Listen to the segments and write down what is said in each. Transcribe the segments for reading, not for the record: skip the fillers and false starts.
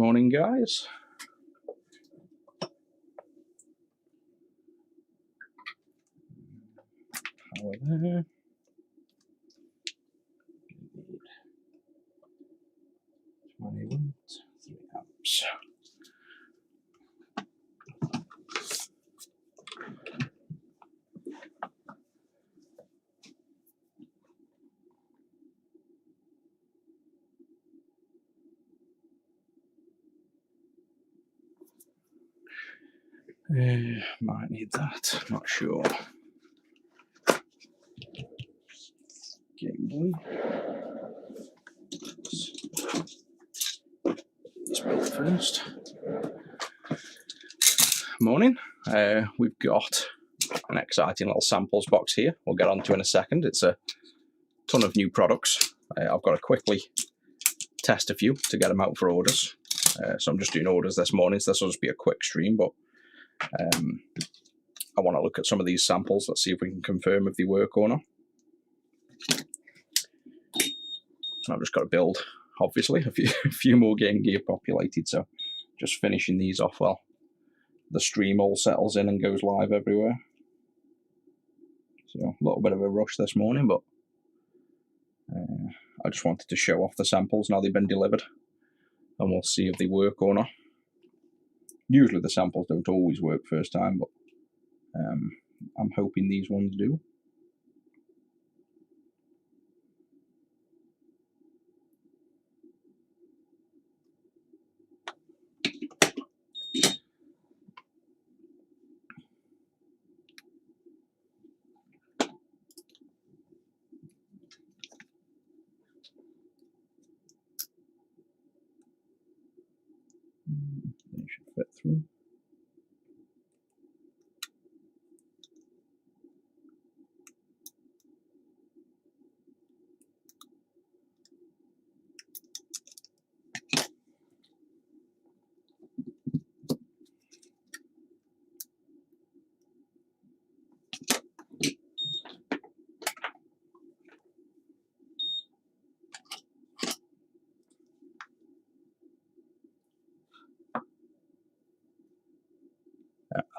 Morning, guys. Power there. 20 volts, 3 amps. Might need that, not sure. Game Boy. Let's build first. Morning. We've got an exciting little samples box here. We'll get onto in a second. It's a ton of new products. I've got to quickly test a few to get them out for orders. So I'm just doing orders this morning, so this will just be a quick stream, but I want to look at some of these samples. Let's see if we can confirm if they work or not. I've just got to build, obviously, a few more Game Gear populated, so just finishing these off while the stream all settles in and goes live everywhere. So a little bit of a rush this morning, but I just wanted to show off the samples now they've been delivered, and we'll see if they work or not. Usually the samples don't always work first time, but I'm hoping these ones do. They should fit through.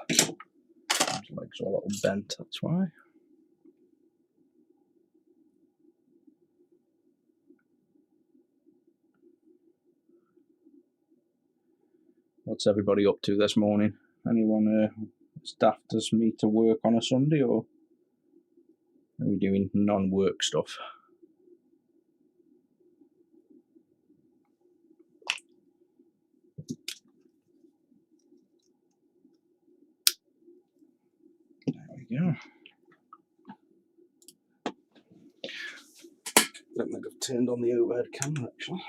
Those legs are a little bent, that's why. What's everybody up to this morning? Anyone as daft as me to work on a Sunday, or are we doing non-work stuff? Yeah. Don't think I've turned on the overhead camera actually.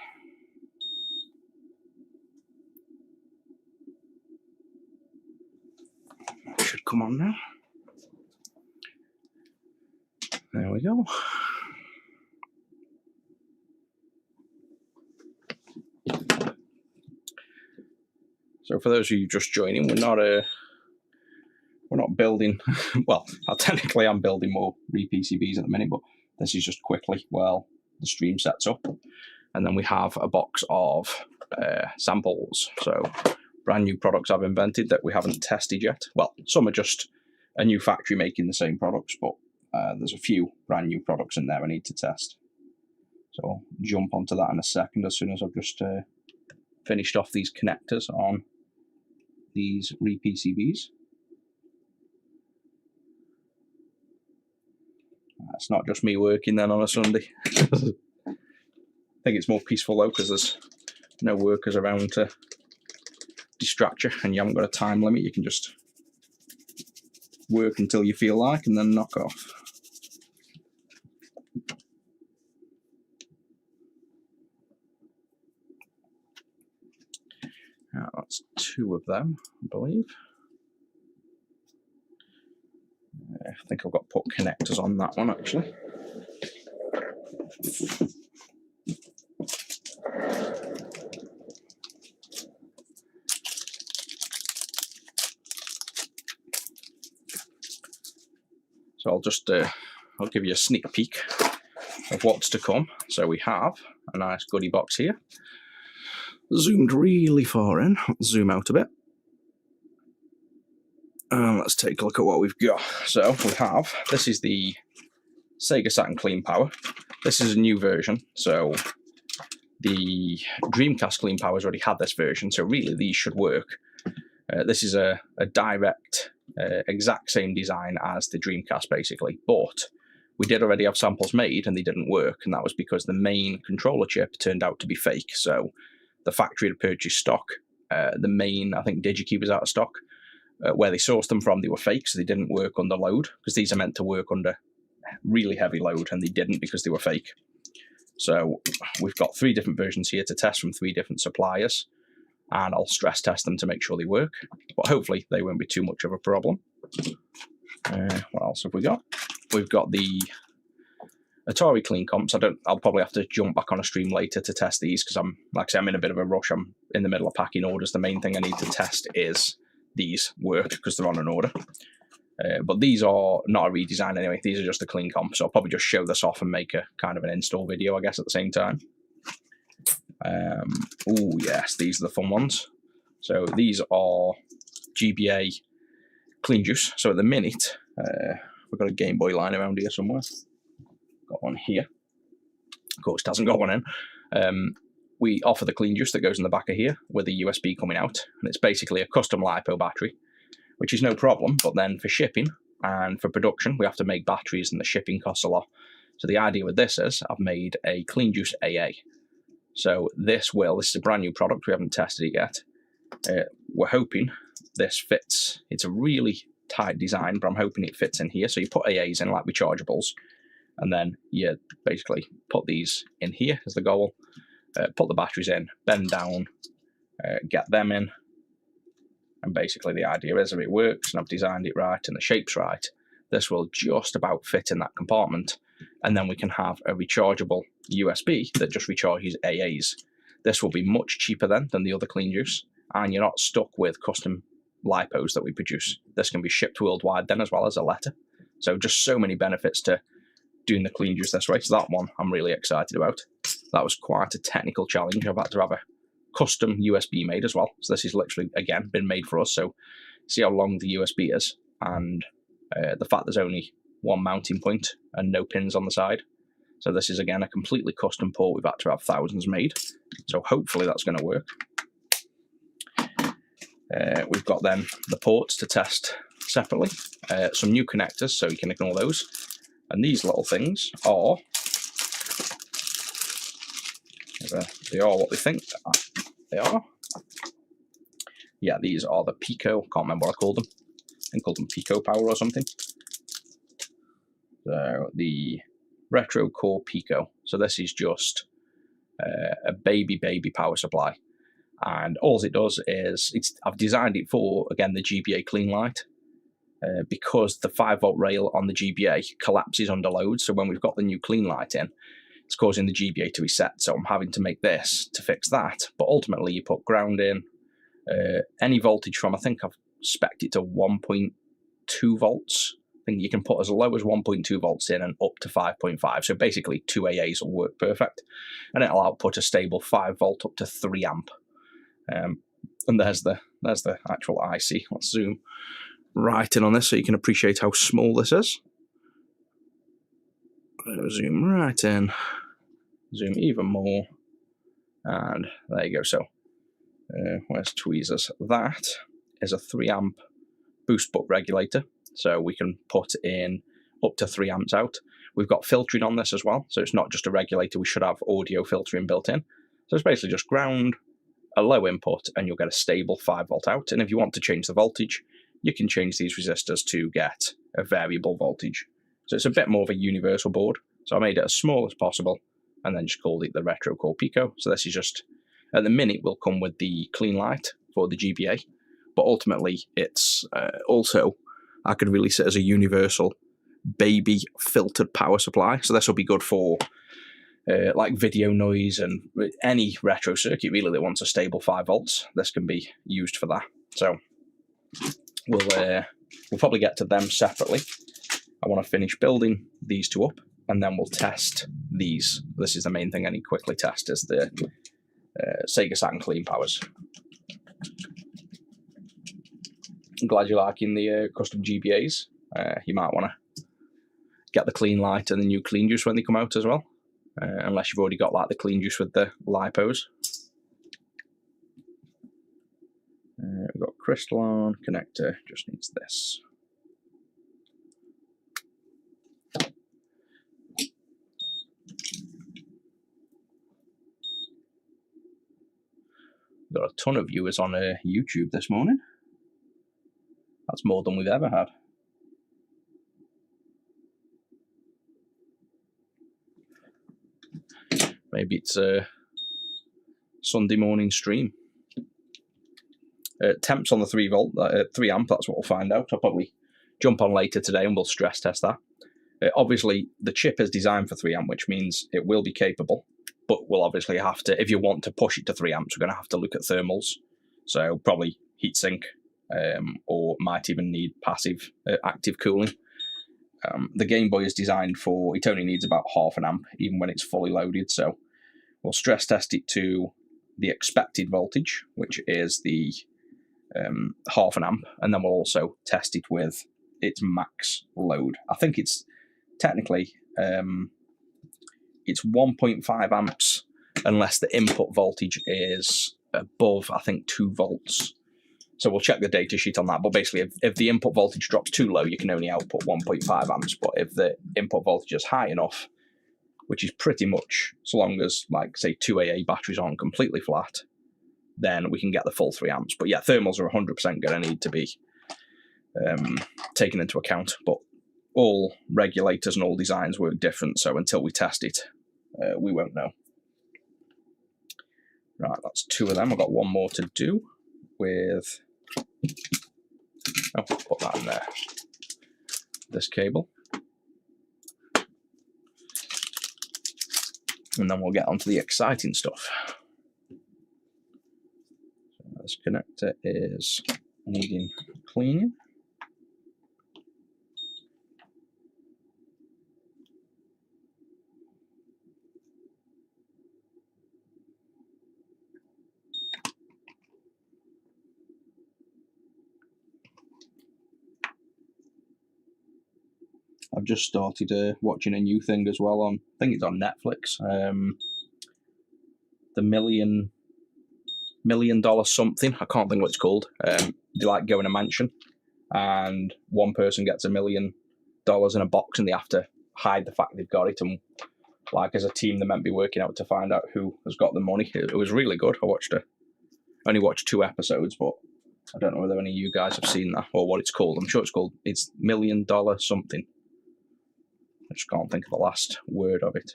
That should come on now. There we go. So for those of you just joining, we're not building. Well, technically I'm building more re-PCBs at the minute, but this is just quickly while the stream sets up. And then we have a box of samples. So brand new products I've invented that we haven't tested yet. Well, some are just a new factory making the same products, but there's a few brand new products in there I need to test. So I'll jump onto that in a second as soon as I've just finished off these connectors on these re-PCBs. It's not just me working then on a Sunday. I think it's more peaceful though, because there's no workers around to distract you, and you haven't got a time limit. You can just work until you feel like and then knock off. That's 2 of them, I believe. I think I've got to put connectors on that one actually. So I'll give you a sneak peek of what's to come. So we have a nice goodie box here. zoomed really far in. Let's zoom out a bit. Let's take a look at what we've got. So we have, this is the Sega Saturn Clean Power. This is a new version, so the Dreamcast Clean Power's already had this version, so really these should work. This is a direct, exact same design as the Dreamcast basically, but we did already have samples made and they didn't work, and that was because the main controller chip turned out to be fake. So the factory had purchased stock. The main, I think DigiKey was out of stock. Where they sourced them from, they were fake, so they didn't work under load, because these are meant to work under really heavy load, and they didn't because they were fake. So we've got 3 different versions here to test from 3 different suppliers, and I'll stress test them to make sure they work, but hopefully they won't be too much of a problem. What else have we got? We've got the Atari Clean Comps. I'll probably have to jump back on a stream later to test these, because like I say, I'm in a bit of a rush. I'm in the middle of packing orders. The main thing I need to test is these work, because they're on an order. But these are not a redesign anyway. These are just a clean comp, so I'll probably just show this off and make a kind of an install video, I guess, at the same time. Oh yes, these are the fun ones. So these are GBA clean juice. So at the minute, we've got a Game Boy line around here somewhere. Got one here. Of course, it hasn't got one in. We offer the clean juice that goes in the back of here with a USB coming out, and it's basically a custom LiPo battery, which is no problem, but then for shipping and for production, we have to make batteries, and the shipping costs a lot. So the idea with this is I've made a clean juice AA. So this is a brand new product, we haven't tested it yet. We're hoping this fits. It's a really tight design, but I'm hoping it fits in here. So you put AAs in like rechargeables, and then you basically put these in here as the goal. Put the batteries in, bend down, get them in, and basically the idea is if it works and I've designed it right and the shape's right, this will just about fit in that compartment, and then we can have a rechargeable USB that just recharges AAs. This will be much cheaper then than the other clean juice, and you're not stuck with custom LiPos that we produce. This can be shipped worldwide then as well as a letter. So just so many benefits to doing the clean juice this way. So that one I'm really excited about. That was quite a technical challenge. I've had to have a custom USB made as well. So this is literally, again, been made for us. So see how long the USB is, and the fact there's only one mounting point and no pins on the side. So this is, again, a completely custom port. We've had to have thousands made. So hopefully that's going to work. We've got then the ports to test separately. Some new connectors, so you can ignore those. And these little things are, they are what they think they are. Yeah, these are the Pico, can't remember what I called them. I think I called them Pico Power or something. So the Retro Core Pico. So this is just a baby power supply. And all it does is, I've designed it for, again, the GBA clean light. Because the 5-volt rail on the GBA collapses under load. So when we've got the new clean light in, it's causing the GBA to reset. So I'm having to make this to fix that. But ultimately, you put ground in, any voltage from, I think I've spec'd it to 1.2 volts. I think you can put as low as 1.2 volts in and up to 5.5. So basically, 2 AAs will work perfect. And it'll output a stable 5 volt up to 3 amp. And there's the actual IC. Let's zoom right in on this so you can appreciate how small this is. Zoom right in, zoom even more, and there you go. So where's tweezers? That is a 3 amp boost buck regulator, so we can put in up to 3 amps out. We've got filtering on this as well, so it's not just a regulator. We should have audio filtering built in. So it's basically just ground, a low input, and you'll get a stable 5 volt out. And if you want to change the voltage, you can change these resistors to get a variable voltage. So it's a bit more of a universal board. So I made it as small as possible and then just called it the Retro Core Pico. So this is just, at the minute, will come with the clean light for the GBA. But ultimately, it's also, I could release it as a universal baby filtered power supply. So this will be good for like video noise and any retro circuit really that wants a stable 5 volts. This can be used for that. So we'll probably get to them separately. I want to finish building these two up, and then we'll test these. This is the main thing I need to quickly test, is the Sega Saturn clean powers. I'm glad you're liking the custom GBAs. You might want to get the clean light and the new clean juice when they come out as well, unless you've already got like the clean juice with the lipos. We've got crystalline connector, just needs this. Got a ton of viewers on YouTube this morning. That's more than we've ever had. Maybe it's a Sunday morning stream. Temps on the 3 volt, 3 amp, that's what we'll find out. I'll probably jump on later today and we'll stress test that. Obviously, the chip is designed for 3 amp, which means it will be capable. But we'll obviously have to, if you want to push it to 3 amps, we're going to have to look at thermals. So probably heatsink, or might even need passive active cooling. The Game Boy is designed for, it only needs about half an amp, even when it's fully loaded. So we'll stress test it to the expected voltage, which is the half an amp, and then we'll also test it with its max load. I think it's technically... it's 1.5 amps unless the input voltage is above, I think, 2 volts. So we'll check the data sheet on that. But basically, if the input voltage drops too low, you can only output 1.5 amps. But if the input voltage is high enough, which is pretty much so long as, like, say, 2 AA batteries aren't completely flat, then we can get the full 3 amps. But yeah, thermals are 100% going to need to be taken into account. But all regulators and all designs work different, so until we test it, we won't know. Right, that's 2 of them. I've got 1 more to do with... I'll put that in there. This cable. And then we'll get on to the exciting stuff. So this connector is needing cleaning. I've just started watching a new thing as well on, I think it's on Netflix. The $1 million something. I can't think what it's called. They like go in a mansion, and one person gets $1 million in a box, and they have to hide the fact they've got it. And like as a team, they're meant to be working out to find out who has got the money. It was really good. Only watched 2 episodes, but I don't know whether any of you guys have seen that or what it's called. I'm sure it's $1 million something. I just can't think of the last word of it.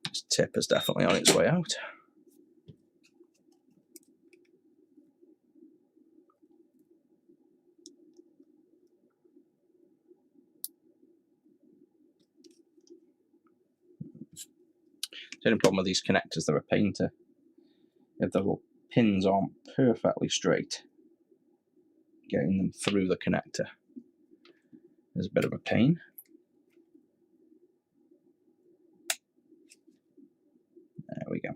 This tip is definitely on its way out. The only problem with these connectors, they're a pain to, if the little pins aren't perfectly straight, getting them through the connector is a bit of a pain. There we go.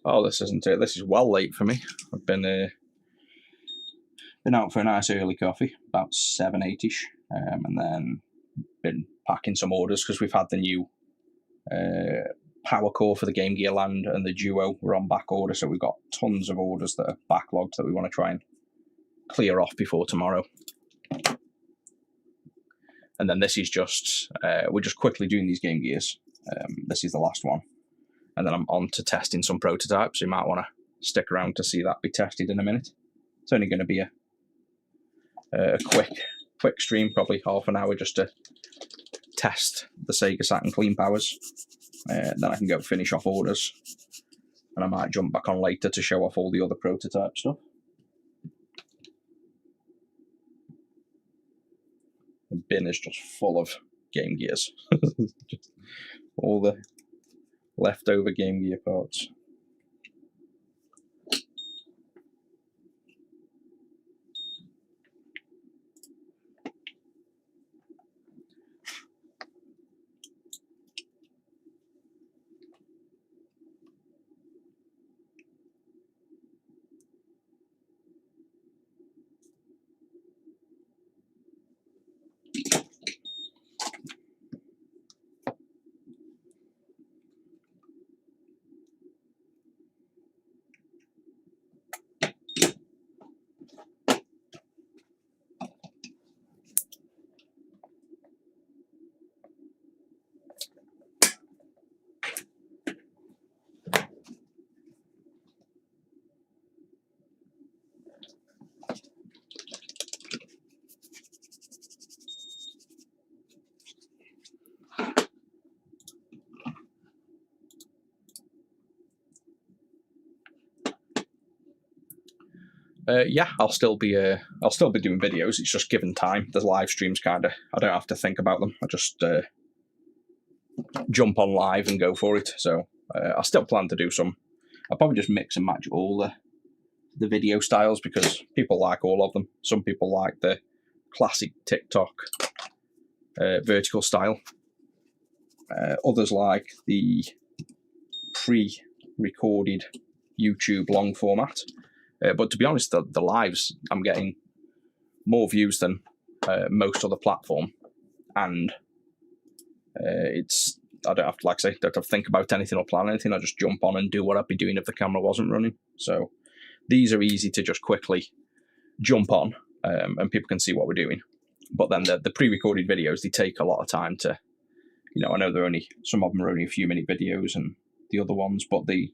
Oh, this isn't it. This is well late for me. I've been out for a nice early coffee, about 7, 8ish, and then been packing some orders because we've had the new power core for the Game Gear Land and the Duo were on back order, so we've got tons of orders that are backlogged that we want to try and clear off before tomorrow. And then this is just, we're just quickly doing these Game Gears. This is the last one. And then I'm on to testing some prototypes. You might want to stick around to see that be tested in a minute. It's only going to be a quick stream, probably half an hour, just to test the Sega Saturn clean powers. Then I can go finish off orders and I might jump back on later to show off all the other prototype stuff. The bin is just full of Game Gears. Just all the leftover Game Gear parts. Yeah, I'll still be doing videos. It's just given time. The live streams I don't have to think about them. I just jump on live and go for it. So I still plan to do some. I'll probably just mix and match all the video styles because people like all of them. Some people like the classic TikTok vertical style. Others like the pre-recorded YouTube long format. But to be honest, the lives, I'm getting more views than most other platform, and I don't have to, like I say, don't have to think about anything or plan anything. I just jump on and do what I'd be doing if the camera wasn't running. So these are easy to just quickly jump on, and people can see what we're doing. But then the pre-recorded videos, they take a lot of time to, I know some of them are only a few minute videos, and the other ones, but they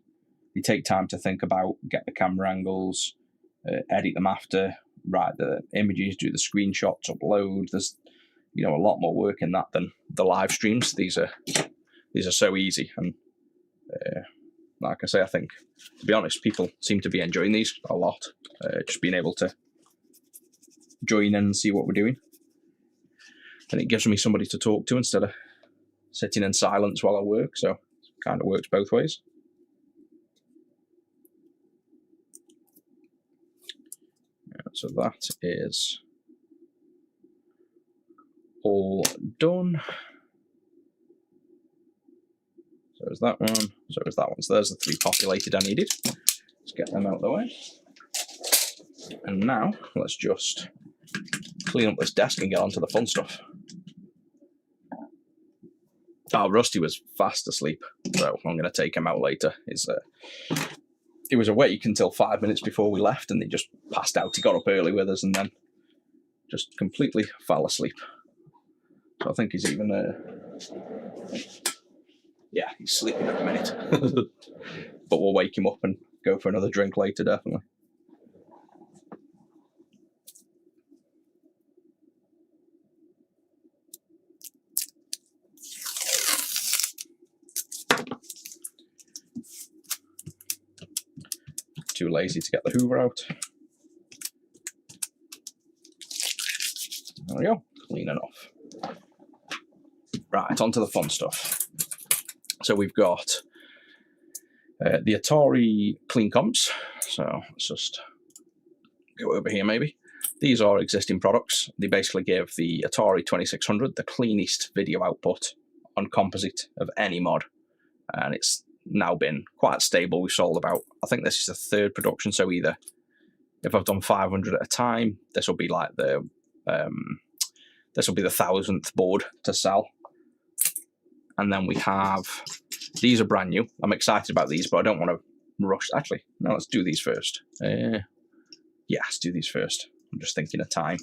take time to think about, get the camera angles, edit them after, write the images, do the screenshots, upload. There's, a lot more work in that than the live streams. These are so easy, and like I say, I think, to be honest, people seem to be enjoying these a lot. Just being able to join in and see what we're doing, and it gives me somebody to talk to instead of sitting in silence while I work. So it kind of works both ways. So that is all done. So is that one. So is that one. So there's the 3 populated I needed. Let's get them out of the way. And now let's just clean up this desk and get onto the fun stuff. Oh, Rusty was fast asleep, so I'm going to take him out later. He was awake until 5 minutes before we left, and he just passed out. He got up early with us and then just completely fell asleep. So I think he's even... yeah, he's sleeping at the minute. But we'll wake him up and go for another drink later, definitely. Too lazy to get the Hoover out. There we go, cleaning off. Right, on to the fun stuff. So we've got the Atari clean comps. So let's just go over here maybe. These are existing products. They basically give the Atari 2600 the cleanest video output on composite of any mod. And it's now been quite stable. We've sold about, I think this is the 3rd production, so either if I've done 500 at a time, this will be like this will be the 1000th board to sell. And then we have, these are brand new. I'm excited about these, but I don't want to rush. Actually, no, let's do these first. Yeah, let's do these first. I'm just thinking of time.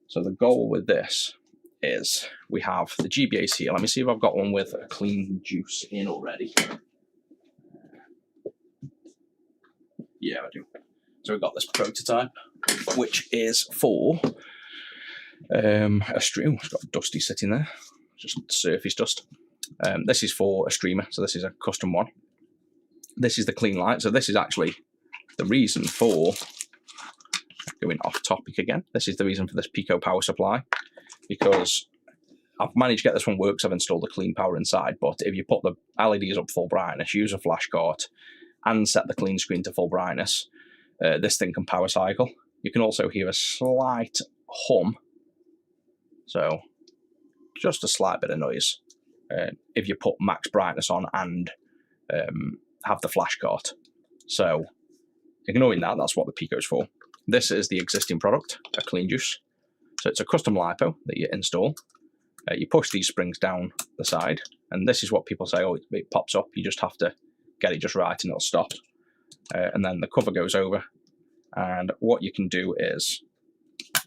So the goal with this is we have the GBAs here. Let me see if I've got one with a clean juice in already. Yeah, I do. So we've got this prototype, which is for a stream. It's got Dusty sitting there, just surface dust. This is for a streamer, so this is a custom one. this is the clean light. So this is actually the reason for, going off topic again, this is the reason for this Pico power supply, because I've managed to get this one works. I've installed the clean power inside, but if you put the LEDs up full brightness, use a flash card, and set the clean screen to full brightness, this thing can power cycle. You can also hear a slight hum, so just a slight bit of noise, if you put max brightness on and have the flash card. So ignoring that, that's what the Pico's for. This is the existing product, a clean juice. So it's a custom LiPo that you install. You push these springs down the side, and this is what people say, oh, it pops up. You just have to get it just right and it'll stop. And then the cover goes over, and what you can do is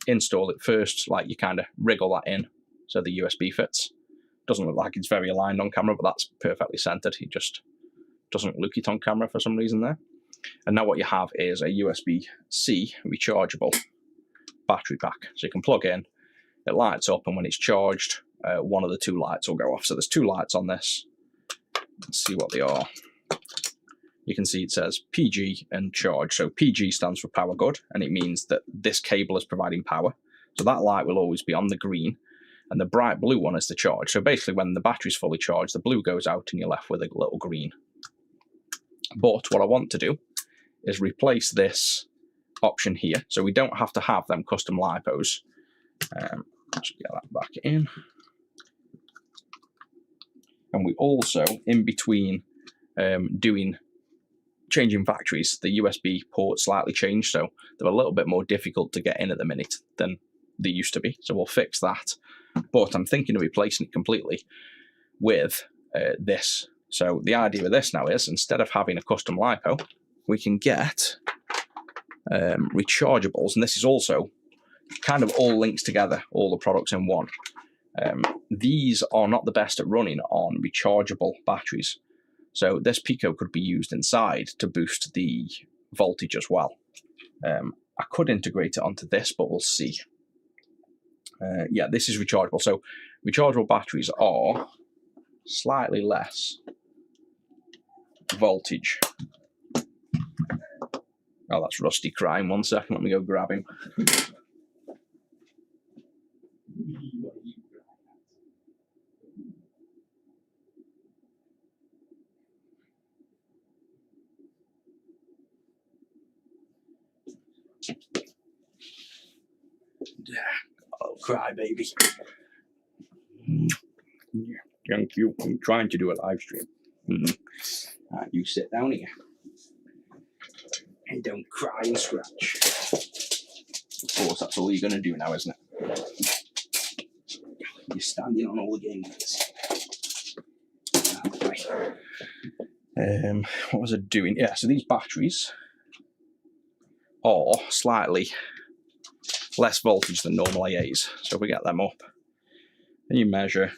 install it first, like you kind of wriggle that in so the USB fits. Doesn't look like it's very aligned on camera, but that's perfectly centered. It just doesn't look it on camera for some reason there. And now what you have is a USB-C rechargeable battery pack. So you can plug in, it lights up, and when it's charged, one of the two lights will go off. So there's two lights on this. Let's see what they are. You can see it says PG and charge. So PG stands for power good, and it means that this cable is providing power. So that light will always be on the green, and the bright blue one is the charge. So basically when the battery's fully charged, the blue goes out and you're left with a little green. But what I want to do is replace this option here, so we don't have to have them custom LiPos. Let's get that back in. And we also, in between changing factories, the USB ports slightly changed, so they're a little bit more difficult to get in at the minute than they used to be. So we'll fix that. But I'm thinking of replacing it completely with this. So the idea with this now is, instead of having a custom LiPo, we can get rechargeables, and this is also kind of all links together, all the products in one. These are not the best at running on rechargeable batteries. So this Pico could be used inside to boost the voltage as well. I could integrate it onto this, but we'll see. Yeah, this is rechargeable. So rechargeable batteries are slightly less voltage. Oh, that's Rusty crying. 1 second, let me go grab him. Oh, cry, baby. Thank you. I'm trying to do a live stream. Right, you sit down here. And don't cry and scratch. Of course, that's all you're going to do now, isn't it? You're standing on all the games. What was I doing? Yeah, so these batteries are slightly less voltage than normal AAs. So if we get them up, and you measure,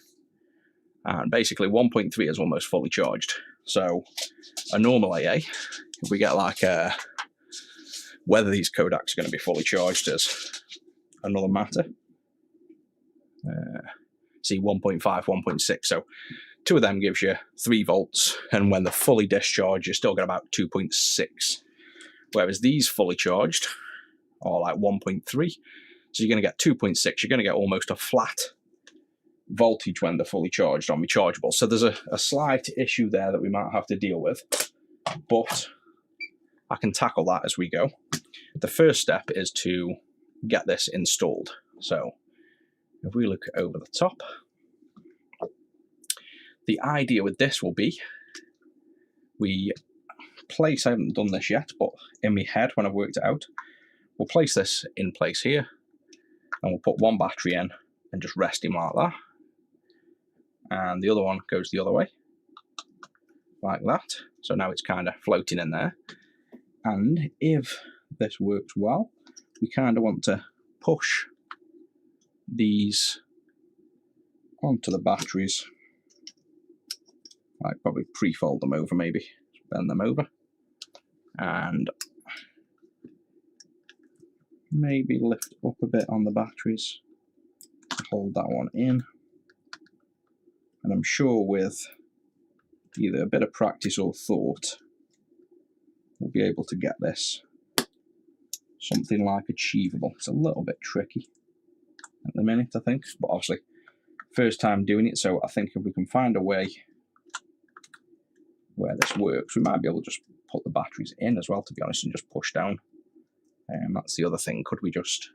and basically 1.3 is almost fully charged. So a normal AA, if we get like whether these Kodaks are going to be fully charged is another matter. See, 1.5, 1.6. So two of them gives you 3 volts, and when they're fully discharged, you still get about 2.6. Whereas these fully charged are like 1.3. So you're going to get 2.6. You're going to get almost a flat voltage when they're fully charged on rechargeable. So there's a slight issue there that we might have to deal with, but I can tackle that as we go. The first step is to get this installed. So if we look over the top, the idea with this will be, we place, I haven't done this yet, but in my head when I've worked it out, we'll place this in place here, and we'll put one battery in and just rest him like that. And the other one goes the other way, like that. So now it's kind of floating in there. And if this works well, we kind of want to push these onto the batteries, like probably pre-fold them over, maybe bend them over, and maybe lift up a bit on the batteries, hold that one in. And I'm sure with either a bit of practice or thought, we'll be able to get this something like achievable. It's a little bit tricky at the minute, I think, but obviously first time doing it, so I think if we can find a way where this works, we might be able to just put the batteries in as well, to be honest, and just push down. That's the other thing. Could we just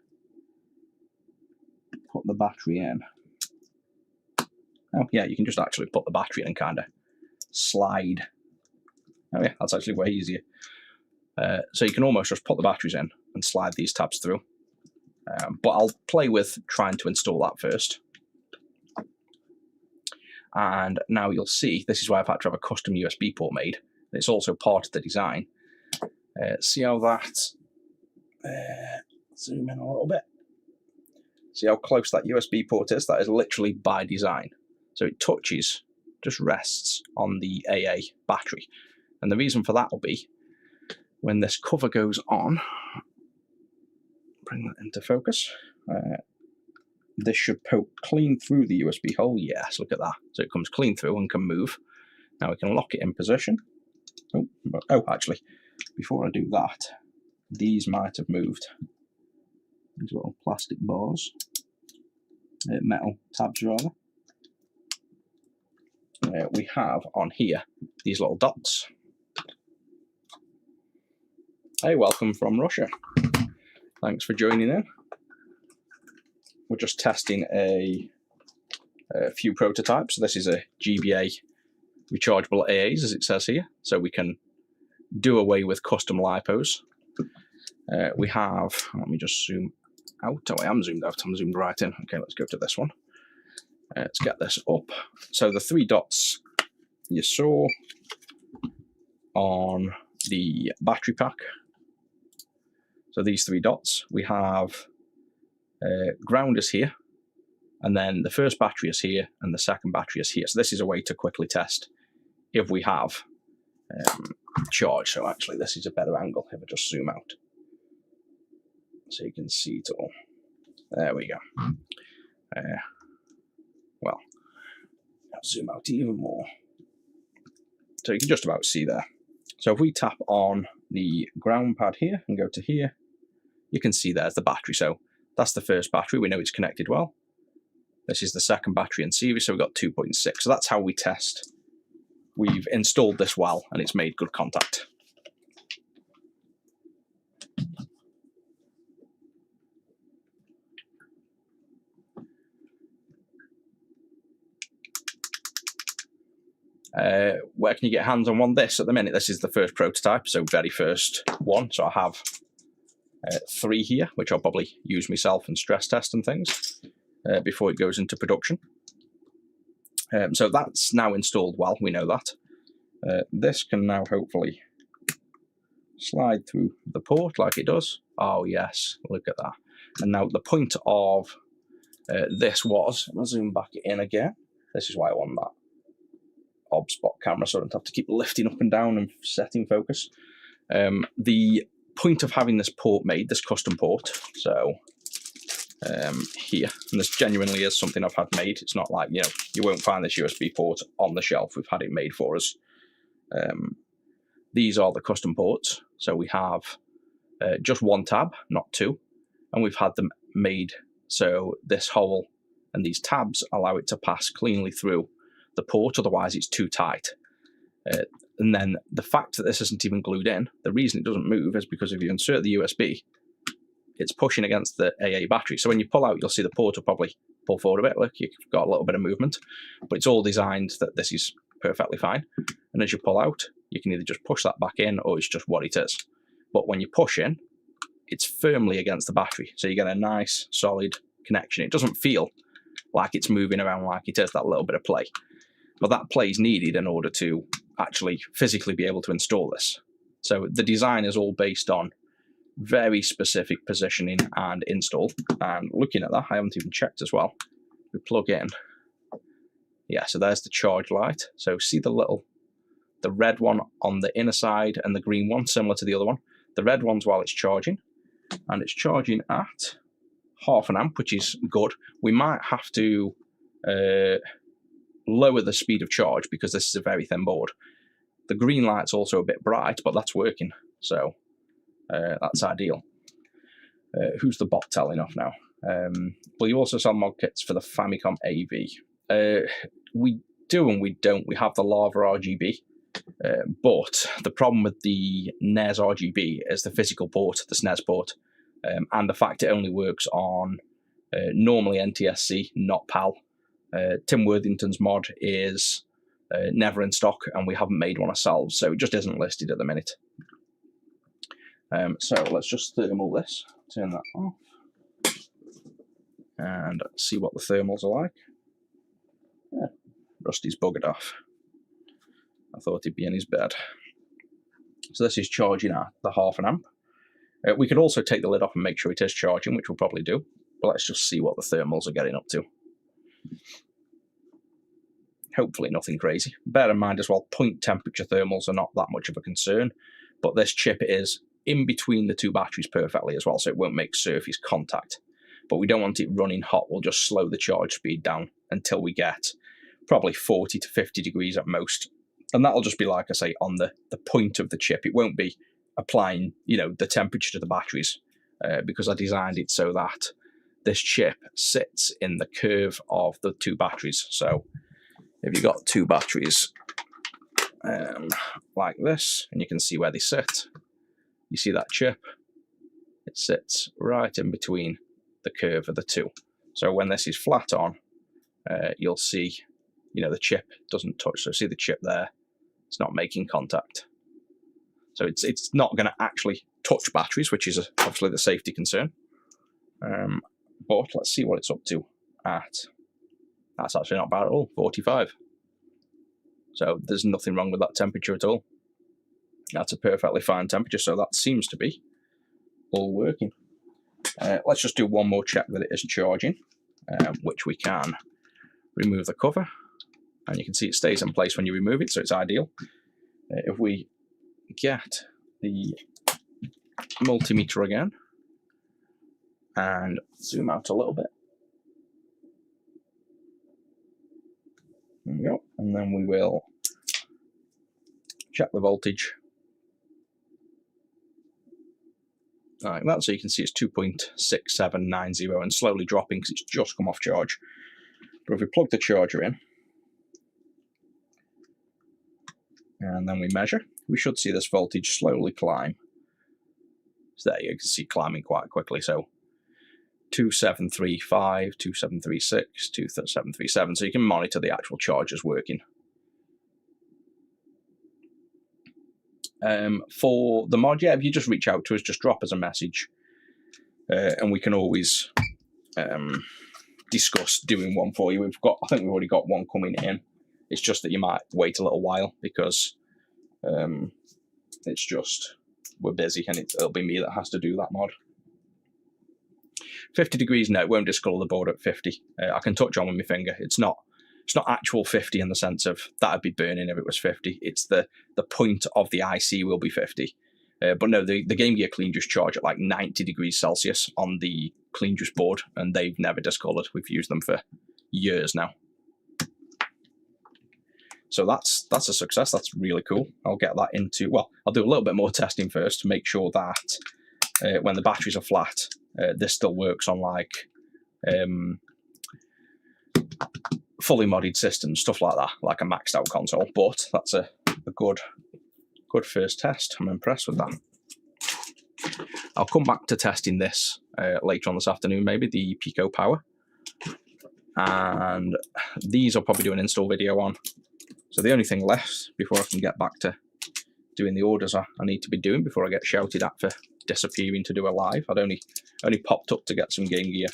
put the battery in? Oh yeah, you can just actually put the battery in and kind of slide. Oh yeah, that's actually way easier. So you can almost just put the batteries in and slide these tabs through. But I'll play with trying to install that first. And now you'll see, this is why I've had to have a custom USB port made. It's also part of the design. See how that, zoom in a little bit. See how close that USB port is? That is literally by design. So it touches, just rests on the AA battery. And the reason for that will be, when this cover goes on, bring that into focus, this should poke clean through the USB hole. Yes, look at that. So it comes clean through and can move. Now we can lock it in position. Oh, actually, before I do that, these might have moved. These little plastic bars, metal tabs rather. We have on here these little dots. Hey, welcome from Russia. Thanks for joining in. We're just testing a few prototypes. So this is a GBA rechargeable AAs, as it says here. So we can do away with custom LiPos. We have, let me just zoom out. Oh, I am zoomed out. I'm zoomed right in. Okay, let's go to this one. Let's get this up. So the 3 dots you saw on the battery pack. So these 3 dots, we have ground is here, and then the first battery is here, and the second battery is here. So this is a way to quickly test if we have charge. So actually, this is a better angle if I just zoom out, so you can see it all. There we go. Well, I'll zoom out even more, so you can just about see there. So if we tap on the ground pad here and go to here, you can see there's the battery. So that's the first battery. We know it's connected well. This is the second battery in series, so we've got 2.6. So that's how we test. We've installed this well, and it's made good contact. Where can you get hands on one? This at the minute, this is the first prototype, so very first one. So I have 3 here, which I'll probably use myself and stress test and things before it goes into production. So that's now installed well, we know that. This can now hopefully slide through the port like it does. Oh yes, look at that. And now the point of this was, I'll zoom back in again. This is why I want that ob spot camera, so I don't have to keep lifting up and down and setting focus. The point of having this port made, this custom port, so here, and this genuinely is something I've had made. It's not like, you know, you won't find this USB port on the shelf. We've had it made for us. These are the custom ports. So we have just 1 tab, not 2, and we've had them made so this hole and these tabs allow it to pass cleanly through the port, otherwise it's too tight. And then the fact that this isn't even glued in, the reason it doesn't move is because if you insert the USB, it's pushing against the AA battery. So when you pull out, you'll see the port will probably pull forward a bit. Look, you've got a little bit of movement, but it's all designed that this is perfectly fine. And as you pull out, you can either just push that back in or it's just what it is. But when you push in, it's firmly against the battery. So you get a nice, solid connection. It doesn't feel like it's moving around like it is, that little bit of play. But that play is needed in order to actually physically be able to install this. So the design is all based on very specific positioning and install. And looking at that, I haven't even checked as well. We plug in. Yeah, so there's the charge light. So see the red one on the inner side and the green one, similar to the other one. The red one's while it's charging, and it's charging at 0.5 amp, which is good. We might have to lower the speed of charge because this is a very thin board. The green light's also a bit bright, but that's working. So that's ideal. Who's the bot telling off now? Well, you also sell mod kits for the Famicom AV. We do and we don't. We have the Lava RGB. But the problem with the NES RGB is the physical port, the SNES port, and the fact it only works on normally NTSC, not PAL. Tim Worthington's mod is never in stock, and we haven't made one ourselves, so it just isn't listed at the minute. So let's just thermal this, turn that off, and see what the thermals are like. Yeah, Rusty's buggered off. I thought he'd be in his bed. So this is charging at the 0.5 amp. We could also take the lid off and make sure it is charging, which we'll probably do. But let's just see what the thermals are getting up to. Hopefully nothing crazy. Bear in mind as well, point temperature thermals are not that much of a concern. But this chip is in between the two batteries perfectly as well, so it won't make surface contact. But we don't want it running hot. We'll just slow the charge speed down until we get probably 40 to 50 degrees at most. And that'll just be, like I say, on the point of the chip. It won't be applying, the temperature to the batteries because I designed it so that this chip sits in the curve of the two batteries. So if you've got two batteries like this, and you can see where they sit, you see that chip? It sits right in between the curve of the two. So when this is flat on, you'll see, the chip doesn't touch. So see the chip there? It's not making contact. So it's not going to actually touch batteries, which is obviously the safety concern. But let's see what it's up to at. That's actually not bad at all, 45. So there's nothing wrong with that temperature at all. That's a perfectly fine temperature, so that seems to be all working. Let's just do one more check that it is charging, which we can remove the cover. And you can see it stays in place when you remove it, so it's ideal. If we get the multimeter again and zoom out a little bit. There we go. And then we will check the voltage. Like that, so you can see it's 2.6790 and slowly dropping because it's just come off charge. But if we plug the charger in, and then we measure, we should see this voltage slowly climb. So there you can see climbing quite quickly. So 2735, 2736, 2737. So you can monitor the actual chargers working. For the mod, if you just reach out to us, just drop us a message, and we can always discuss doing one for you. I think we've already got one coming in. It's just that you might wait a little while because it's just we're busy, and it'll be me that has to do that mod. 50 degrees, no, it won't discolor the board at 50. I can touch on with my finger. It's not actual 50 in the sense of that'd be burning if it was 50. It's the point of the IC will be 50. But no, the Game Gear Clean Juice charge at like 90 degrees Celsius on the Clean Juice board, and they've never discolored. We've used them for years now. So that's a success. That's really cool. I'll get that into, well, I'll do a little bit more testing first to make sure that when the batteries are flat, this still works on like fully modded systems, stuff like that, like a maxed out console. But that's a good first test. I'm impressed with that. I'll come back to testing this later on this afternoon, maybe, the Pico Power. And these I'll probably do an install video on. So the only thing left before I can get back to doing the orders I need to be doing before I get shouted at for disappearing to do a live. I'd only popped up to get some Game Gear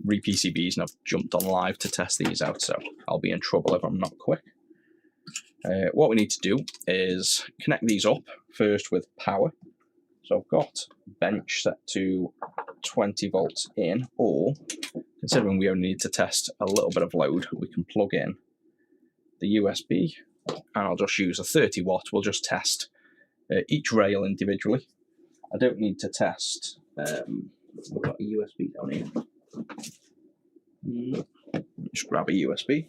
re-PCBs, and I've jumped on live to test these out, so I'll be in trouble if I'm not quick. What we need to do is connect these up first with power. So I've got bench set to 20 volts in, or considering we only need to test a little bit of load, we can plug in the USB, and I'll just use a 30 watt. We'll just test each rail individually. I don't need to test. We've got a USB down here. Just grab a USB.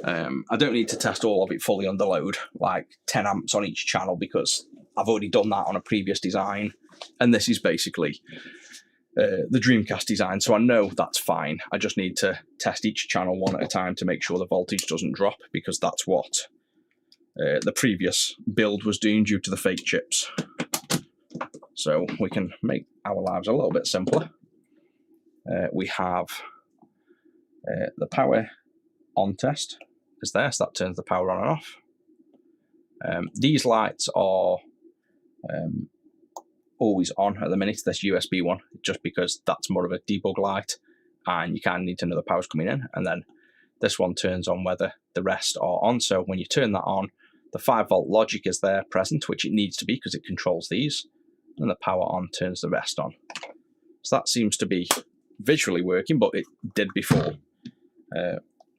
I don't need to test all of it fully under load, like 10 amps on each channel, because I've already done that on a previous design. And this is basically the Dreamcast design, so I know that's fine. I just need to test each channel one at a time to make sure the voltage doesn't drop, because that's what the previous build was doing due to the fake chips. So we can make our lives a little bit simpler. We have the power on test is there, so that turns the power on and off. These lights are always on at the minute, this USB one, just because that's more of a debug light and you kind of need to know the power's coming in. And then this one turns on whether the rest are on. So when you turn that on, the 5-volt logic is there present, which it needs to be because it controls these, and the power on turns the rest on. So that seems to be visually working, but it did before.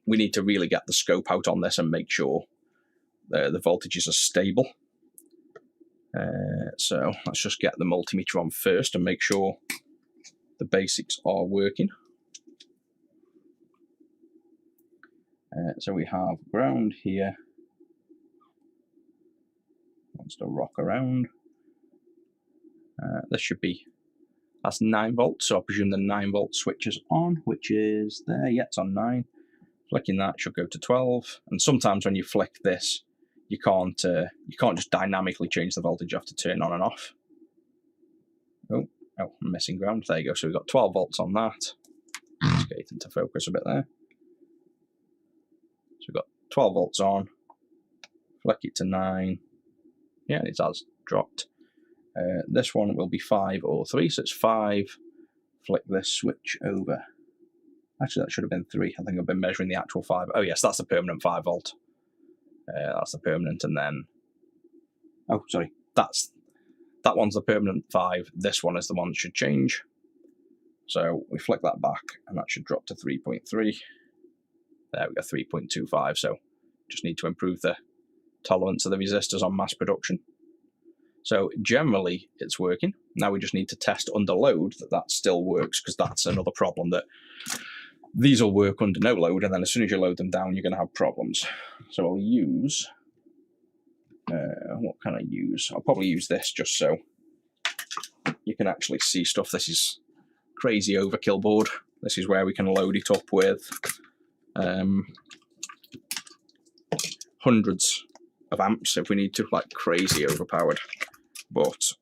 We need to really get the scope out on this and make sure the voltages are stable. So let's just get the multimeter on first and make sure the basics are working. So we have ground here. Wants to rock around. This should be, that's 9 volts, so I presume the 9 volt switch is on, which is there. Yeah, it's on 9. Flicking that should go to 12. And sometimes when you flick this, you can't just dynamically change the voltage. You have to turn on and off. Oh, I'm missing ground. There you go. So we've got 12 volts on that. Let's get it into focus a bit there. So we've got 12 volts on. Flick it to 9. Yeah, it has dropped. This one will be 5 or 3, so it's 5. Flick this switch over. Actually, that should have been 3. I think I've been measuring the actual 5. Oh yes, that's the permanent 5 volt. That's the permanent, and then, oh sorry, that one's the permanent 5. This one is the one that should change. So we flick that back, and that should drop to 3.3. There we go, 3.25. So just need to improve the tolerance of the resistors on mass production. So generally it's working. Now we just need to test under load that still works, because that's another problem, that these will work under no load, and then as soon as you load them down, you're going to have problems. So I'll use, what can I use? I'll probably use this just so you can actually see stuff. This is crazy overkill board. This is where we can load it up with hundreds of amps if we need to, like crazy overpowered. But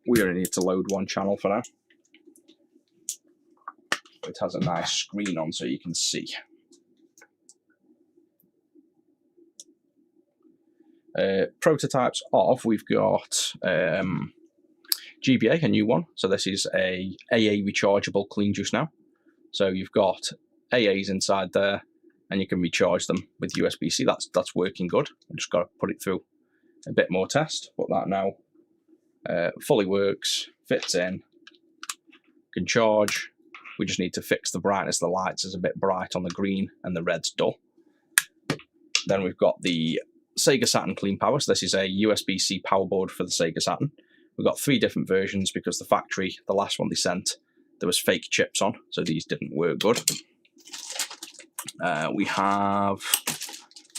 we only need to load one channel for now. It has a nice screen on so you can see. Prototypes of, we've got GBA, a new one. So this is a AA rechargeable clean juice now. So you've got AAs inside there, and you can recharge them with USB-C. That's working good. I've just got to put it through a bit more test. But that now fully works, fits in, can charge. We just need to fix the brightness of the lights. It's a bit bright on the green and the red's dull. Then we've got the Sega Saturn Clean Power. So this is a USB-C power board for the Sega Saturn. We've got 3 different versions because the factory, the last one they sent, there was fake chips on, so these didn't work good. We have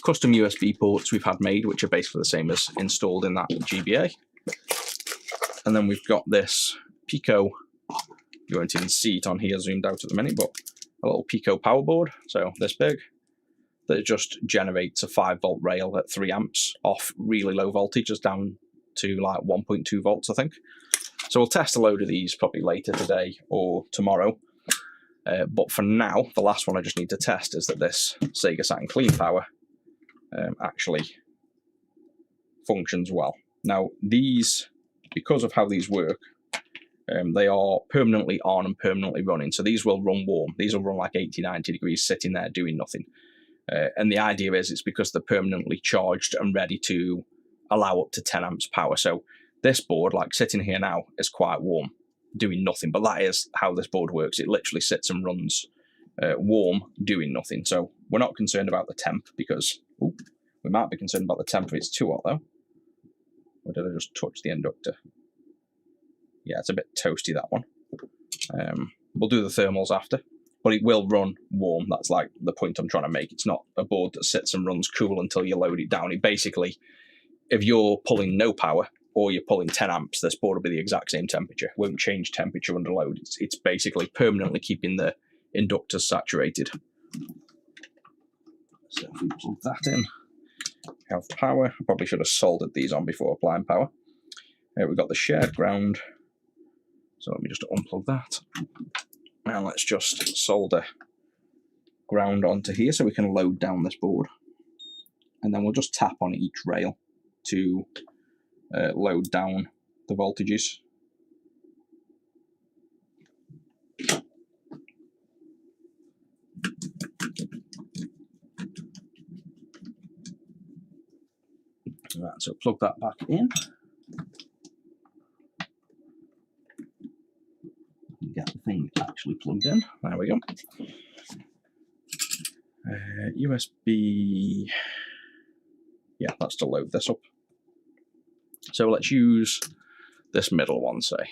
custom USB ports we've had made, which are basically the same as installed in that GBA. And then we've got this Pico, you won't even see it on here zoomed out at the minute, but a little Pico power board, so this big, that just generates a 5 volt rail at 3 amps off really low voltages down to like 1.2 volts, I think. So we'll test a load of these probably later today or tomorrow. But for now, the last one I just need to test is that this Sega Saturn Clean Power actually functions well. Now these, because of how these work, they are permanently on and permanently running. So these will run warm. These will run like 80, 90 degrees sitting there doing nothing. And the idea is it's because they're permanently charged and ready to allow up to 10 amps power. So this board, like sitting here now, is quite warm, doing nothing. But that is how this board works. It literally sits and runs warm, doing nothing. So we're not concerned about the temp, because we might be concerned about the temp if it's too hot though. Or did I just touch the inductor? Yeah, it's a bit toasty, that one. We'll do the thermals after. but it will run warm. That's like the point I'm trying to make. It's not a board that sits and runs cool until you load it down. It basically, if you're pulling no power or you're pulling 10 amps, this board will be the exact same temperature. It won't change temperature under load. It's basically permanently keeping the inductors saturated. So if we plug that in, we have power. I probably should have soldered these on before applying power. We've got the shared ground. So let me just unplug that. And let's just solder ground onto here so we can load down this board. And then we'll just tap on each rail to load down the voltages. Right, so plug that back in. Get the thing actually plugged in. There we go. USB. Yeah, that's to load this up. So let's use this middle one, say.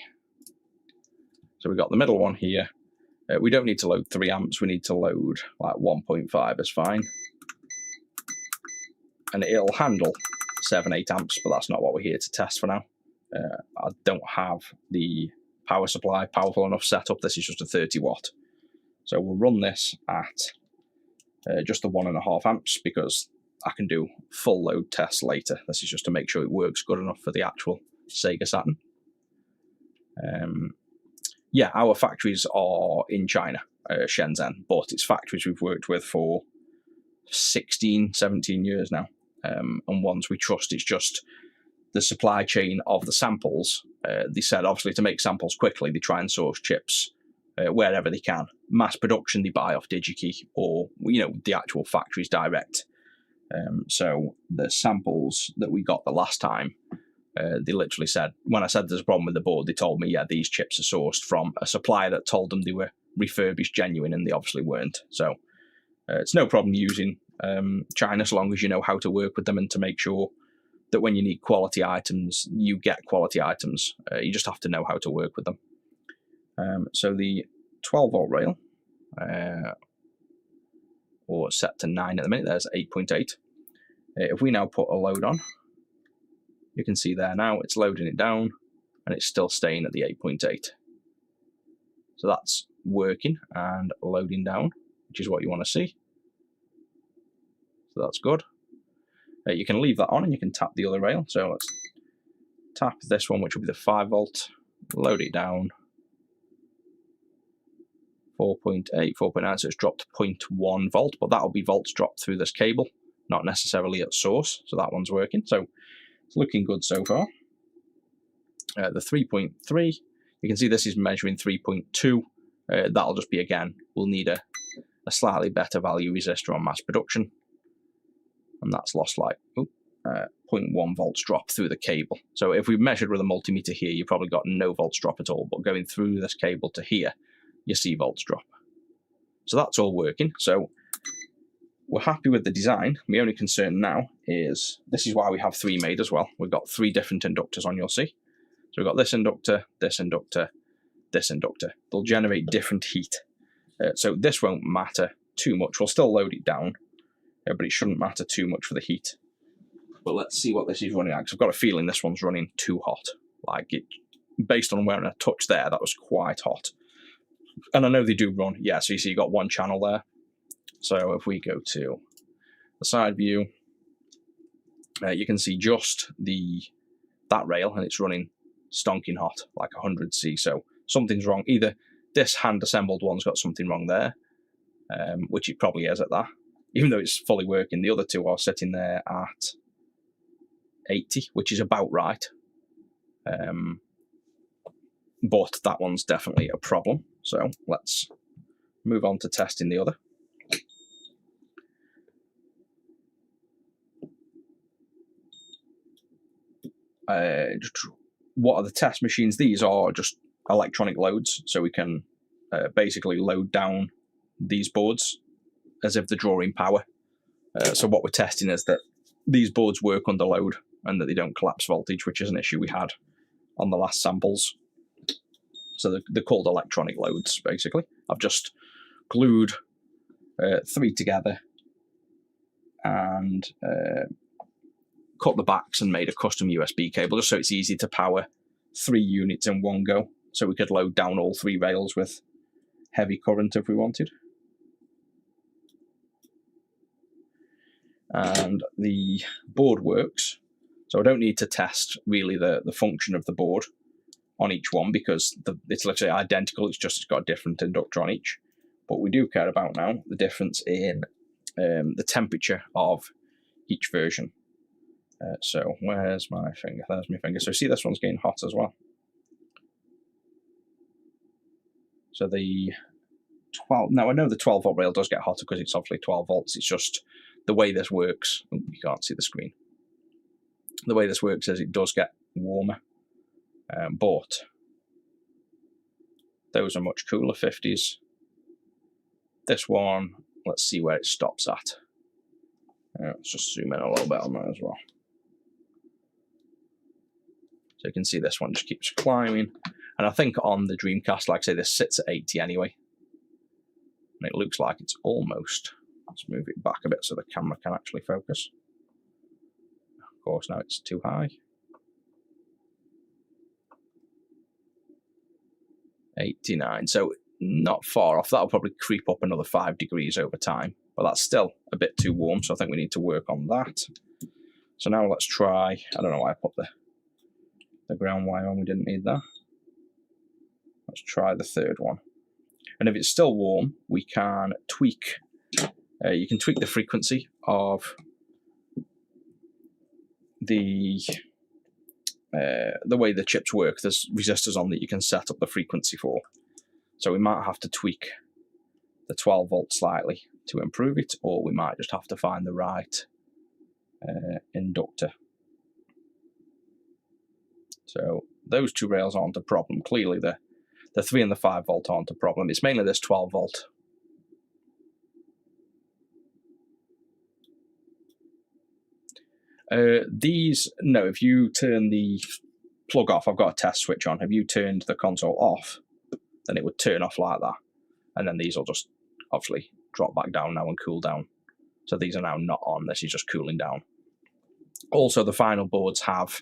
So we've got the middle one here. We don't need to load 3 amps. We need to load like 1.5 is fine. And it'll handle 7, 8 amps, but that's not what we're here to test for now. I don't have the power supply powerful enough setup. This is just a 30 watt. So we'll run this at just the 1.5 amps because I can do full load tests later. This is just to make sure it works good enough for the actual Sega Saturn. Yeah, our factories are in China, Shenzhen, but it's factories we've worked with for 16, 17 years now. And ones we trust. It's just the supply chain of the samples. They said, obviously, to make samples quickly, they try and source chips wherever they can. Mass production, they buy off DigiKey or, the actual factories direct. So the samples that we got the last time, they literally said, when I said there's a problem with the board, they told me, yeah, these chips are sourced from a supplier that told them they were refurbished, genuine, and they obviously weren't. So it's no problem using China, so long as you know how to work with them and to make sure that when you need quality items, you get quality items. You just have to know how to work with them. So the 12 volt rail, or set to 9 at the minute, there's 8.8. If we now put a load on, you can see there now it's loading it down and it's still staying at the 8.8. So that's working and loading down, which is what you want to see. So that's good. You can leave that on and you can tap the other rail. So let's tap this one, which will be the 5 volt, load it down. 4.8, 4.9, so it's dropped 0.1 volt, but that'll be volts dropped through this cable, not necessarily at source. So that one's working. So it's looking good so far. The 3.3, you can see this is measuring 3.2. That'll just be, again, we'll need a slightly better value resistor on mass production. And that's lost like 0.1 volts drop through the cable. So if we measured with a multimeter here, you've probably got no volts drop at all, but going through this cable to here, you see volts drop. So that's all working. So we're happy with the design. My only concern now is, this is why we have 3 made as well. We've got 3 different inductors on, you'll see. So we've got this inductor, this inductor, this inductor. They'll generate different heat. So this won't matter too much. We'll still load it down, but it shouldn't matter too much for the heat. But let's see what this is running at, because I've got a feeling this one's running too hot. Like, it, based on where I touched there, that was quite hot. And I know they do run, yeah, so you see you've got 1 channel there. So if we go to the side view, you can see just that rail, and it's running stonking hot, like 100C. So something's wrong. Either this hand-assembled one's got something wrong there, which it probably is at that. Even though it's fully working, the other 2 are sitting there at 80, which is about right. But that one's definitely a problem. So let's move on to testing the other. What are the test machines? These are just electronic loads, so we can basically load down these boards as if they're drawing power. So what we're testing is that these boards work under load and that they don't collapse voltage, which is an issue we had on the last samples. So they're called electronic loads, basically. I've just glued 3 together and cut the backs and made a custom USB cable just so it's easy to power 3 units in one go. So we could load down all 3 rails with heavy current if we wanted. And the board works. So I don't need to test really the function of the board on each one because it's literally identical. It's got a different inductor on each. But we do care about now the difference in the temperature of each version. So where's my finger? There's my finger. So see, this one's getting hot as well. So the 12. Now I know the 12 volt rail does get hotter because it's obviously 12 volts. It's just the way this works. Oh, you can't see the screen. The way this works is it does get warmer, but those are much cooler 50s. This one, let's see where it stops at. Let's just zoom in a little bit on that as well. So you can see this one just keeps climbing. And I think on the Dreamcast, like I say, this sits at 80 anyway. And it looks like it's almost, let's move it back a bit so the camera can actually focus. Of course, now it's too high. 89, so not far off. That'll probably creep up another 5 degrees over time, but that's still a bit too warm, so I think we need to work on that. So now let's try, I don't know why I put the ground wire on, we didn't need that. Let's try the 3rd one. And if it's still warm, we can tweak, you can tweak the frequency of the way the chips work. There's resistors on that you can set up the frequency for. So we might have to tweak the 12 volt slightly to improve it, or we might just have to find the right inductor. So those 2 rails aren't a problem. Clearly the 3 and the 5 volt aren't a problem. It's mainly this 12 volt. No, if you turn the plug off, I've got a test switch on. If you turned the console off, then it would turn off like that. And then these will just obviously drop back down now and cool down. So these are now not on, this is just cooling down. Also, the final boards have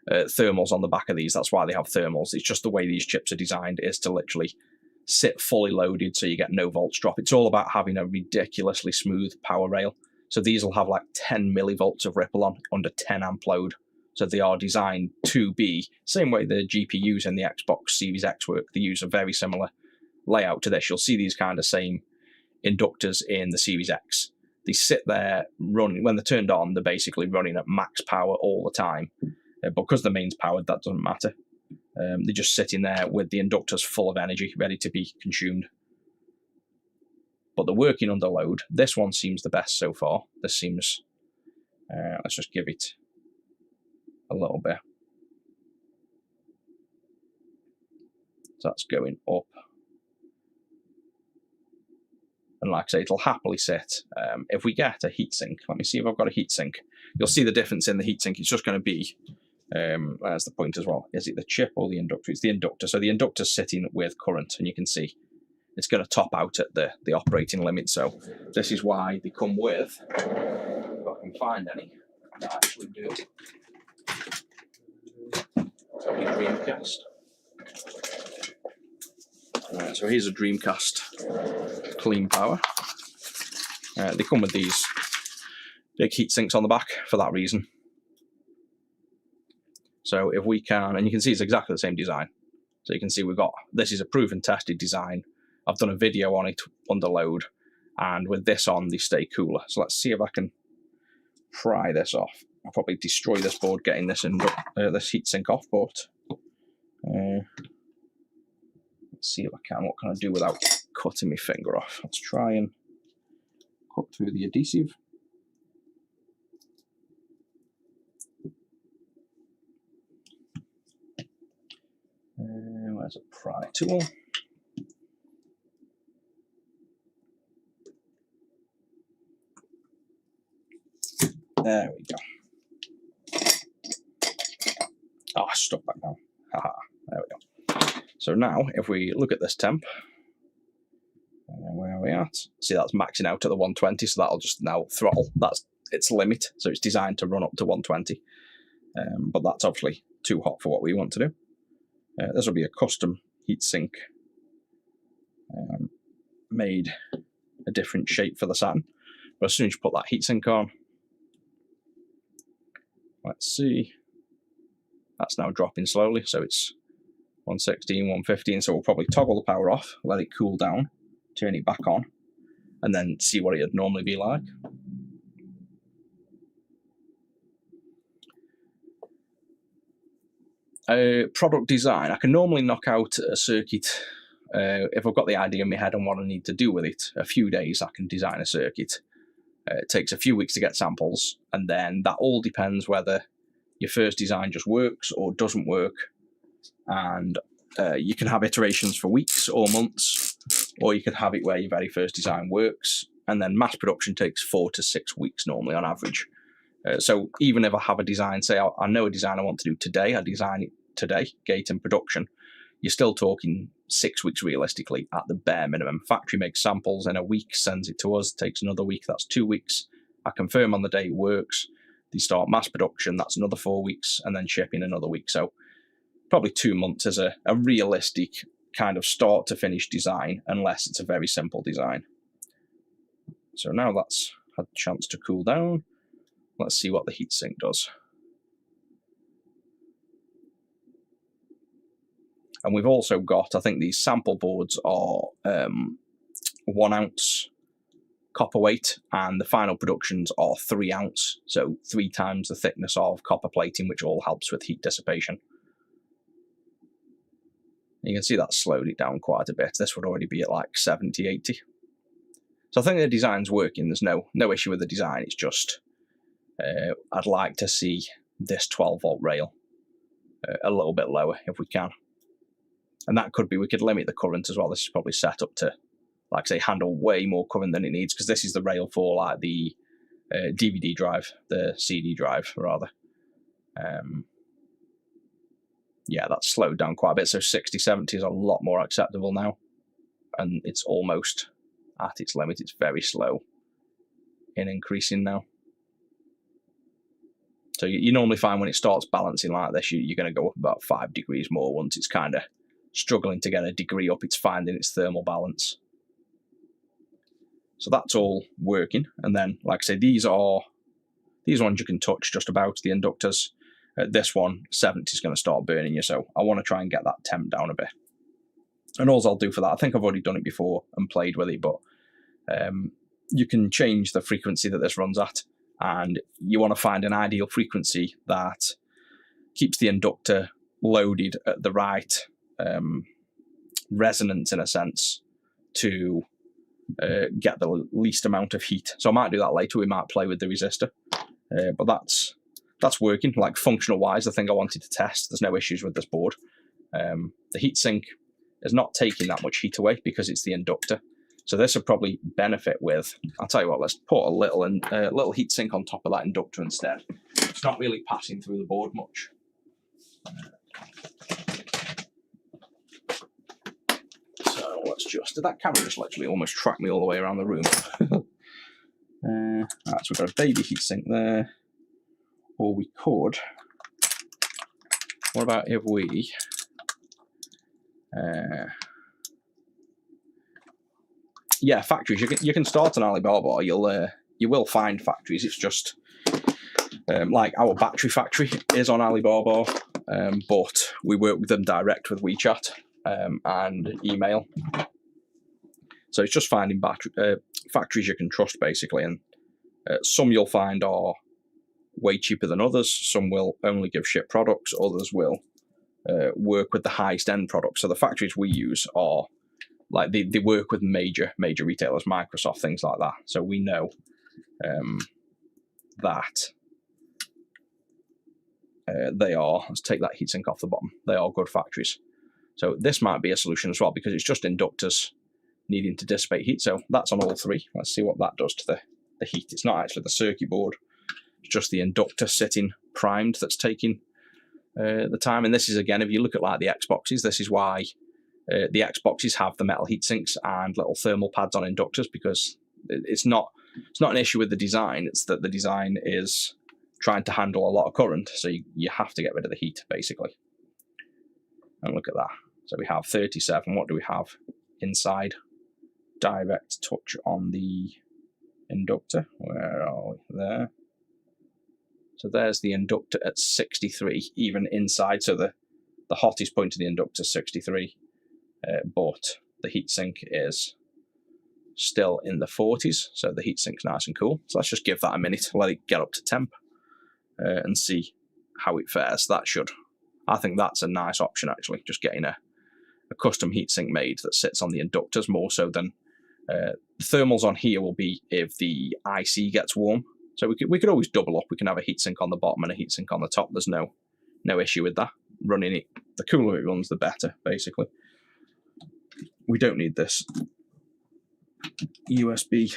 thermals on the back of these. That's why they have thermals. It's just the way these chips are designed is to literally sit fully loaded so you get no volts drop. It's all about having a ridiculously smooth power rail. So these will have like 10 millivolts of ripple on under 10 amp load. So they are designed to be, same way the GPUs in the Xbox Series X work, they use a very similar layout to this. You'll see these kind of same inductors in the Series X. They sit there running, when they're turned on, they're basically running at max power all the time. Because the main's powered, that doesn't matter. They're just sitting there with the inductors full of energy, ready to be consumed. But they're working under load. This one seems the best so far. This seems, let's just give it a little bit. So that's going up. And like I say, it'll happily sit. If we get a heatsink, let me see if I've got a heatsink. You'll see the difference in the heatsink. It's just going to be, that's the point as well. Is it the chip or the inductor? It's the inductor. So the inductor's sitting with current, and you can see it's going to top out at the operating limit. So this is why they come with, if I can find any that actually do. So here's Dreamcast. So here's a Dreamcast clean power. They come with these big heat sinks on the back for that reason. So if we can, and you can see it's exactly the same design. So you can see we've got, this is a proven tested design. I've done a video on it under load, and with this on, they stay cooler. So let's see if I can pry this off. I'll probably destroy this board getting this this heatsink off, but let's see if I can. What can I do without cutting my finger off? Let's try and cut through the adhesive. Where's a pry tool? There we go. Oh, stuck back down. Haha, there we go. So now, if we look at this temp, Where are we at? See, that's maxing out at the 120, so that'll just now throttle. That's its limit, so it's designed to run up to 120. But that's obviously too hot for what we want to do. This will be a custom heatsink made a different shape for the Saturn. But as soon as you put that heatsink on, let's see, that's now dropping slowly, so it's 116, 115, so we'll probably toggle the power off, let it cool down, turn it back on, and then see what it'd normally be like. Product design, I can normally knock out a circuit. If I've got the idea in my head and what I need to do with it, a few days I can design a circuit. It takes a few weeks to get samples, and then that all depends whether your first design just works or doesn't work. And you can have iterations for weeks or months, or you could have it where your very first design works, and then mass production takes 4 to 6 weeks normally on average. So even if I have a design, say I know a design I want to do today, I design it today, gate in production, you're still talking 6 weeks realistically at the bare minimum. Factory makes samples in a week, sends it to us, takes another week, that's 2 weeks. I confirm on the day it works, they start mass production, that's another 4 weeks, and then shipping another week. So probably 2 months is a realistic kind of start to finish design, unless it's a very simple design. So now that's had a chance to cool down. Let's see what the heatsink does. And we've also got, I think these sample boards are 1 ounce copper weight, and the final productions are 3 ounce, so 3 times the thickness of copper plating, which all helps with heat dissipation. You can see that slowed it down quite a bit. This would already be at like 70, 80. So I think the design's working. There's no issue with the design. It's just I'd like to see this 12-volt rail a little bit lower if we can. And that could be, we could limit the current as well. This is probably set up to, like I say, handle way more current than it needs, because this is the rail for like the DVD drive, the CD drive rather. Yeah, that's slowed down quite a bit. So 60, 70 is a lot more acceptable now. And it's almost at its limit. It's very slow in increasing now. So you normally find when it starts balancing like this, you're going to go up about 5 degrees more. Once it's kind of struggling to get a degree up, it's finding its thermal balance. So that's all working. And then, like I say, these ones you can touch just about, the inductors. This one, 70 is going to start burning you, so I want to try and get that temp down a bit. And all I'll do for that, I think I've already done it before and played with it, but you can change the frequency that this runs at, and you want to find an ideal frequency that keeps the inductor loaded at the right resonance, in a sense, to get the least amount of heat. So I might do that later. We might play with the resistor, but that's working. Like functional wise, the thing I wanted to test, there's no issues with this board. The heatsink is not taking that much heat away because it's the inductor. So this would probably benefit with, I'll tell you what, let's put a little heatsink on top of that inductor instead. It's not really passing through the board much. So let's just, that camera just literally almost tracked me all the way around the room. Right, so we've got a baby heatsink there. Or we could, what about if we, yeah, factories. You can start an Alibaba. You will find factories. It's just like our battery factory is on Alibaba, but we work with them direct with WeChat and email. So it's just finding factories you can trust, basically. And some you'll find are way cheaper than others. Some will only give ship products. Others will work with the highest end products. So the factories we use are like they work with major retailers, Microsoft, things like that. So we know that they are, let's take that heatsink off the bottom, they are good factories. So this might be a solution as well, because it's just inductors needing to dissipate heat. So that's on all 3. Let's see what that does to the heat. It's not actually the circuit board, it's just the inductor sitting primed that's taking the time. And this is, again, if you look at like the Xboxes, this is why the Xboxes have the metal heat sinks and little thermal pads on inductors, because it's not an issue with the design. It's that the design is trying to handle a lot of current, so you have to get rid of the heat, basically. And look at that. So we have 37. What do we have inside? Direct touch on the inductor. Where are we? There. So there's the inductor at 63, even inside. So the hottest point of the inductor is 63, but the heatsink is still in the 40s. So the heatsink's nice and cool. So let's just give that a minute, let it get up to temp, and see how it fares. I think that's a nice option, actually, just getting a custom heatsink made that sits on the inductors more so than the thermals on here will be if the IC gets warm. So we could always double up. We can have a heatsink on the bottom and a heatsink on the top. There's no issue with that. Running it, the cooler it runs, the better, basically. We don't need this USB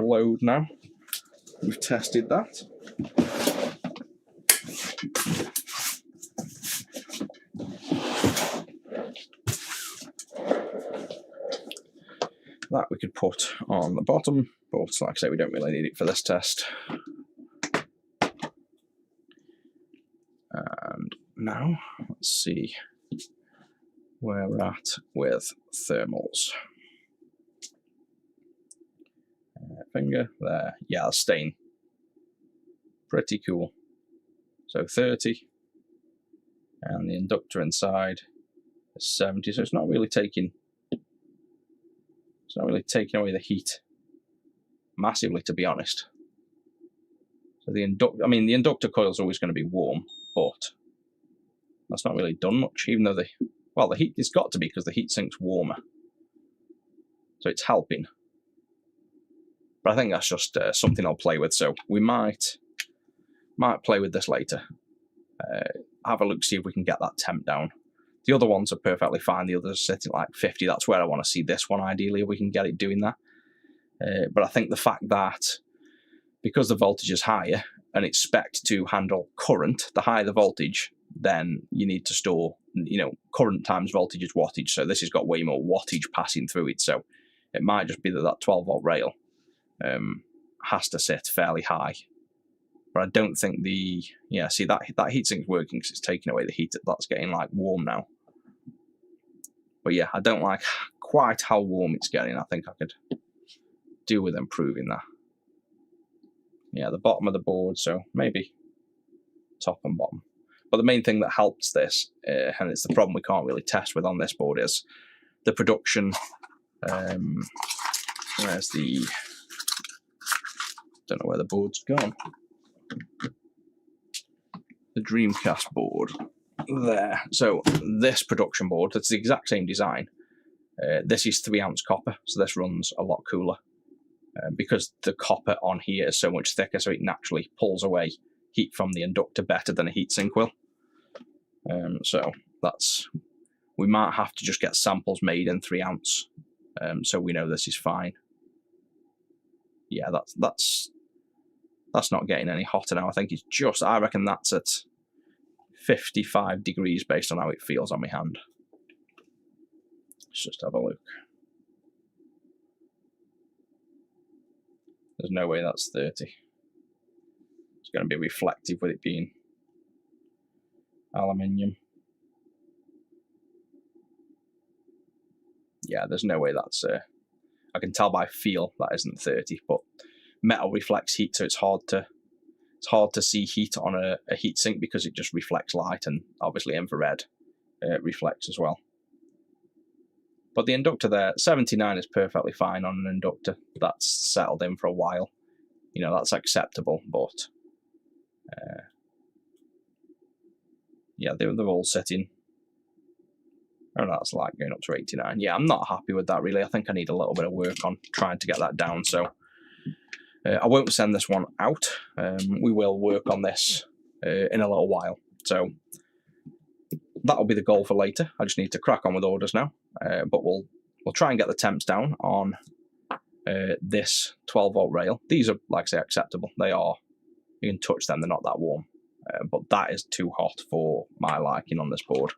load now. We've tested that. That we could put on the bottom, but like I say, we don't really need it for this test. And now, let's see where we're at with thermals. Finger there. Yeah, that's staying pretty cool. So 30, and the inductor inside is 70. So it's not really taking away the heat massively, to be honest. So the inductor coil is always going to be warm, but that's not really done much. Even though the heat has got to be, because the heat sink's warmer, so it's helping. But I think that's just something I'll play with. So we might play with this later. Have a look, see if we can get that temp down. The other ones are perfectly fine. The others are sitting at like 50. That's where I want to see this one, ideally, if we can get it doing that. But I think the fact that, because the voltage is higher and it's spec'd to handle current, the higher the voltage, then you need to store, current times voltage is wattage. So this has got way more wattage passing through it. So it might just be that 12-volt rail has to sit fairly high. But I don't think see that heatsink's working because it's taking away the heat that's getting like warm now. But yeah, I don't like quite how warm it's getting. I think I could do with improving that. Yeah, the bottom of the board, so maybe top and bottom. But the main thing that helps this, and it's the problem we can't really test with on this board, is the production. Where's the? Don't know where the board's gone. The Dreamcast board there. So this production board, it's the exact same design. This is 3-ounce copper, so this runs a lot cooler because the copper on here is so much thicker, so it naturally pulls away heat from the inductor better than a heatsink will. So we might have to just get samples made in 3-ounce, so we know this is fine. Yeah, that's not getting any hotter now. I think it's just, I reckon that's at 55 degrees based on how it feels on my hand. Let's just have a look. There's no way that's 30. It's going to be reflective with it being aluminium. Yeah, there's no way that's, I can tell by feel that isn't 30, but metal reflects heat, so it's hard to see heat on a heatsink because it just reflects light, and obviously infrared reflects as well. But the inductor there, 79 is perfectly fine on an inductor. That's settled in for a while. That's acceptable, but yeah, they're all sitting. Oh, that's like going up to 89. Yeah, I'm not happy with that, really. I think I need a little bit of work on trying to get that down, so I won't send this one out. We will work on this in a little while. So that'll be the goal for later. I just need to crack on with orders now. But we'll try and get the temps down on this 12-volt rail. These are, like I say, acceptable. They are. You can touch them. They're not that warm. But that is too hot for my liking on this board.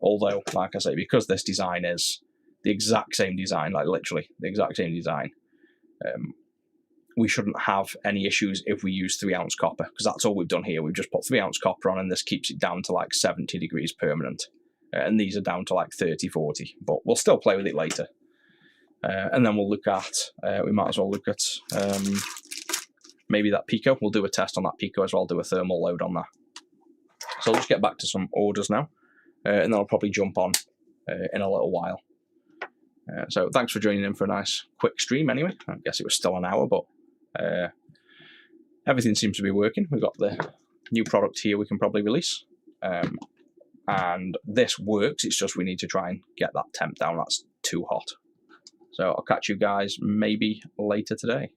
Although, like I say, because this design is the exact same design, like literally the exact same design, we shouldn't have any issues if we use 3-ounce copper, because that's all we've done here. We've just put 3-ounce copper on, and this keeps it down to like 70 degrees permanent. And these are down to like 30, 40, but we'll still play with it later. And then we'll look at, we might as well look at maybe that Pico. We'll do a test on that Pico as well, do a thermal load on that. So I'll just get back to some orders now, and then I'll probably jump on in a little while. So thanks for joining in for a nice quick stream anyway. I guess it was still an hour, but everything seems to be working. We've got the new product here we can probably release. And this works, it's just we need to try and get that temp down. That's too hot. So I'll catch you guys maybe later today.